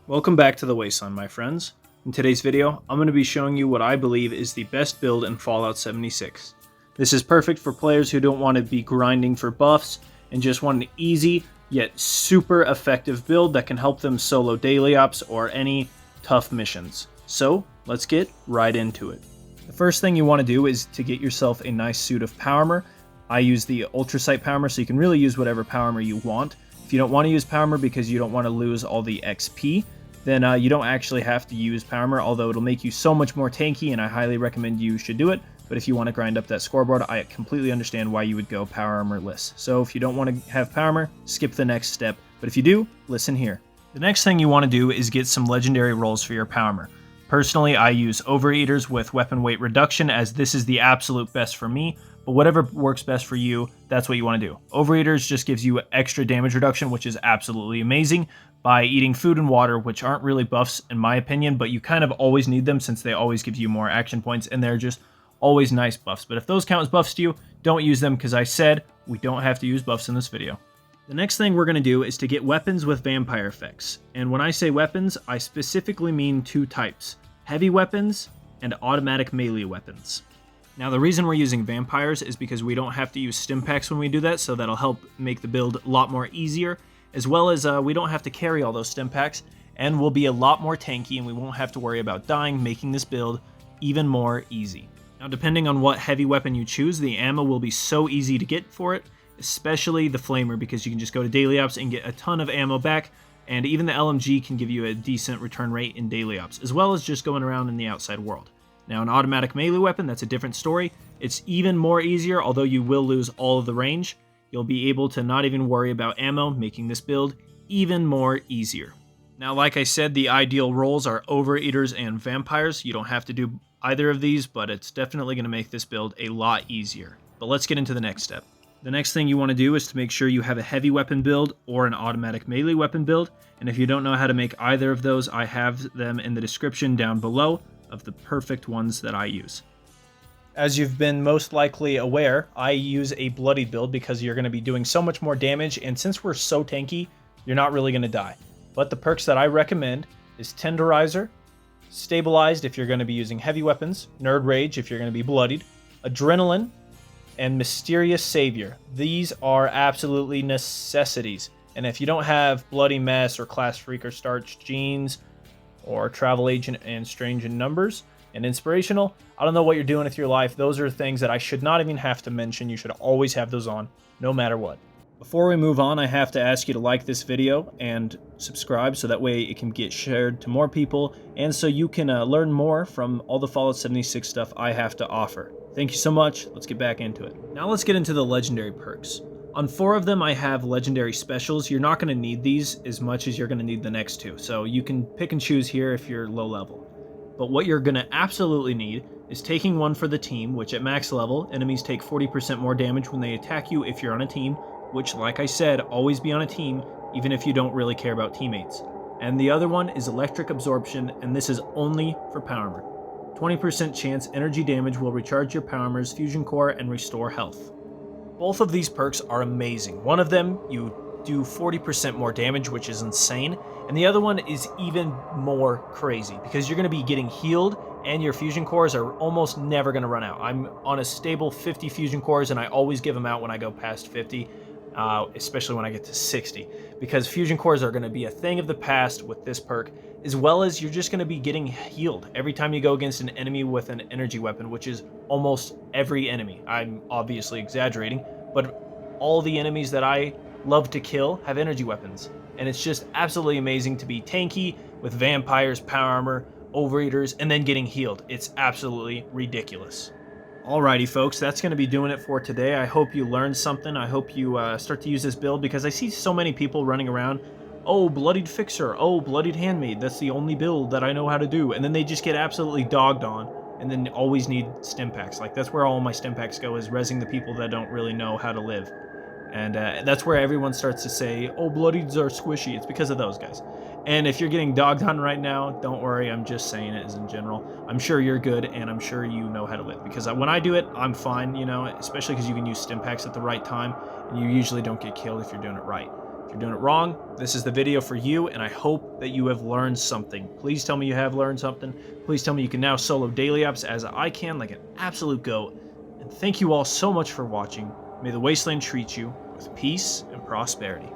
Welcome back to the Wasteland, my friends. In today's video, I'm going to be showing you what I believe is the best build in Fallout 76. This is perfect for players who don't want to be grinding for buffs and just want an easy yet super effective build that can help them solo daily ops or any tough missions. So let's get right into it. The first thing you want to do is to get yourself a nice suit of power armor. I use the Ultrasight power armor, so you can really use whatever power armor you want. If you don't want to use power armor because you don't want to lose all the XP, then you don't actually have to use power armor, although it'll make you so much more tanky, and I highly recommend you should do it. But if you want to grind up that scoreboard, I completely understand why you would go power armorless. So if you don't want to have power armor, skip the next step. But if you do, listen here. The next thing you want to do is get some legendary rolls for your power armor. Personally, I use Overeaters with weapon weight reduction, as this is the absolute best for me. But whatever works best for you, that's what you want to do. Overeaters just gives you extra damage reduction, which is absolutely amazing, by eating food and water, which aren't really buffs in my opinion, but you kind of always need them since they always give you more action points, and they're just always nice buffs. But if those count as buffs to you, don't use them, because I said we don't have to use buffs in this video. The next thing we're going to do is to get weapons with vampire effects. And when I say weapons, I specifically mean two types: heavy weapons and automatic melee weapons. Now, the reason we're using vampires is because we don't have to use stim packs when we do that, so that'll help make the build a lot more easier, as well as we don't have to carry all those stim packs, and we'll be a lot more tanky, and we won't have to worry about dying, making this build even more easy. Now, depending on what heavy weapon you choose, the ammo will be so easy to get for it, especially the flamer, because you can just go to daily ops and get a ton of ammo back, and even the LMG can give you a decent return rate in daily ops, as well as just going around in the outside world. Now, an automatic melee weapon, that's a different story. It's even more easier, although you will lose all of the range. You'll be able to not even worry about ammo, making this build even more easier. Now, like I said, the ideal roles are Overeaters and Vampires. You don't have to do either of these, but it's definitely going to make this build a lot easier. But let's get into the next step. The next thing you want to do is to make sure you have a heavy weapon build or an automatic melee weapon build. And if you don't know how to make either of those, I have them in the description down below of the perfect ones that I use. As you've been most likely aware, I use a bloodied build because you're going to be doing so much more damage, and since we're so tanky, you're not really going to die. But the perks that I recommend is Tenderizer, Stabilized if you're going to be using heavy weapons, Nerd Rage if you're going to be bloodied, Adrenaline, and Mysterious Savior. These are absolutely necessities, and if you don't have Bloody Mess or Class Freak or Starched Jeans or Travel Agent and Strange in Numbers and Inspirational, I don't know what you're doing with your life. Those are things that I should not even have to mention. You should always have those on, no matter what. Before we move on, I have to ask you to like this video and subscribe, so that way it can get shared to more people, and so you can learn more from all the Fallout 76 stuff I have to offer. Thank you so much. Let's get back into it. Now let's get into the legendary perks. On 4 of them, I have legendary specials. You're not going to need these as much as you're going to need the next 2, so you can pick and choose here if you're low level. But what you're going to absolutely need is taking one for the team, which at max level, enemies take 40% more damage when they attack you if you're on a team, which, like I said, always be on a team, even if you don't really care about teammates. And the other one is Electric Absorption, and this is only for power armor. 20% chance energy damage will recharge your power armor's fusion core and restore health. Both of these perks are amazing. One of them, you do 40% more damage, which is insane, and the other one is even more crazy because you're going to be getting healed, and your fusion cores are almost never going to run out. I'm on a stable 50 fusion cores, and I always give them out when I go past 50, especially when I get to 60, because fusion cores are going to be a thing of the past with this perk, as well as you're just going to be getting healed every time you go against an enemy with an energy weapon, which is almost every enemy. I'm obviously exaggerating, but all the enemies that I love to kill have energy weapons, and it's just absolutely amazing to be tanky with vampires, power armor, overeaters, and then getting healed. It's absolutely ridiculous. Alrighty folks, that's going to be doing it for today. I hope you learned something. I hope you start to use this build, because I see so many people running around, oh, Bloodied Fixer, oh, Bloodied Handmaid, that's the only build that I know how to do, and then they just get absolutely dogged on, and then always need stim packs. Like, that's where all my stim packs go, is rezzing the people that don't really know how to live. And that's where everyone starts to say, oh, Bloodieds are squishy. It's because of those guys. And if you're getting dogged on right now, don't worry. I'm just saying it as in general. I'm sure you're good, and I'm sure you know how to live. Because when I do it, I'm fine, you know, especially because you can use stim packs at the right time, and you usually don't get killed if you're doing it right. If you're doing it wrong, this is the video for you, and I hope that you have learned something. Please tell me you have learned something. Please tell me you can now solo daily ops as I can, like an absolute goat. And thank you all so much for watching. May the Wasteland treat you with peace and prosperity.